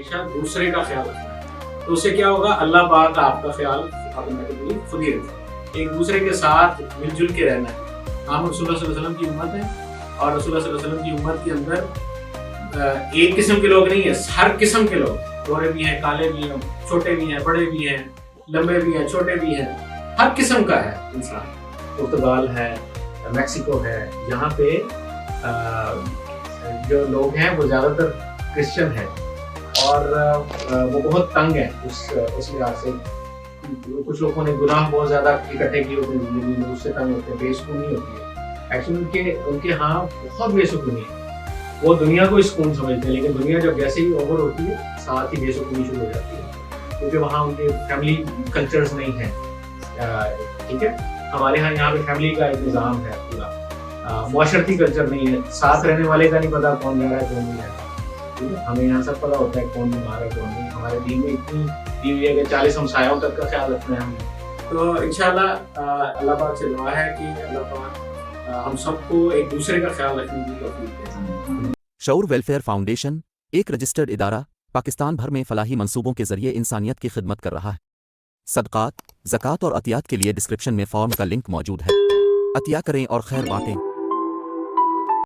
ہمیشہ دوسرے کا خیال رکھنا ہے تو اس سے کیا ہوگا، اللہ پاک آپ کا خیال آٹومیٹکلی خود ہی رکھے. ایک دوسرے کے ساتھ مل جل کے رہنا ہے. ہم رسول اللہ صلی اللہ علیہ وسلم کی امت ہے اور رسول اللہ صلی اللہ علیہ وسلم کی امت کے اندر ایک قسم کے لوگ نہیں ہیں، ہر قسم کے لوگ، گورے بھی ہیں، کالے بھی ہیں، چھوٹے بھی ہیں، بڑے بھی ہیں، لمبے بھی ہیں، چھوٹے بھی ہیں، ہر قسم کا ہے انسان. پرتگال ہے، میکسیکو ہے، یہاں پہ جو لوگ ہیں وہ زیادہ تر کرسچن ہیں اور وہ بہت تنگ ہیں اس لحاظ سے. کچھ لوگوں نے گناہ بہت زیادہ اکٹھے کیے ہوتے ہیں زندگی میں، اس سے تنگ ہوتے ہیں، بے سکونی ہوتی ہے. ایکچولی ان کے ہاں بہت بے سکونی ہے. وہ دنیا کو سکون سمجھتے ہیں، لیکن دنیا جب جیسے ہی اوور ہوتی ہے ساتھ ہی بے سکونی شروع ہو جاتی ہے، کیونکہ وہاں ان کے فیملی کلچرز نہیں ہیں. ٹھیک ہے، ہمارے یہاں پہ فیملی کا ایک نظام ہے پورا، معاشرتی کلچر نہیں ہے. ساتھ رہنے والے کا نہیں پتا کون جا رہا ہے کون نہیں جا رہا. ہمیں یہاں سب پتا ہوتا ہے کون بیمار ہے کون نہیں. ہمارے دین میں اتنی دی ہوئی ہے کہ 40 ہمسایوں تک کا خیال رکھنا ہے ہمیں. تو انشاءاللہ اللہ پاک سے دعا ہے کہ اللہ پاک ہم سب کو ایک دوسرے کا خیال رکھنے کی توفیق دے. شعور ویلفیئر فاؤنڈیشن ایک رجسٹرڈ ادارہ پاکستان بھر میں فلاحی منصوبوں کے ذریعے انسانیت کی خدمت کر رہا ہے. صدقات، زکوٰۃ اور عطیات کے لیے ڈسکرپشن میں فارم کا لنک موجود ہے. عطیہ کریں اور خیر بانٹیں.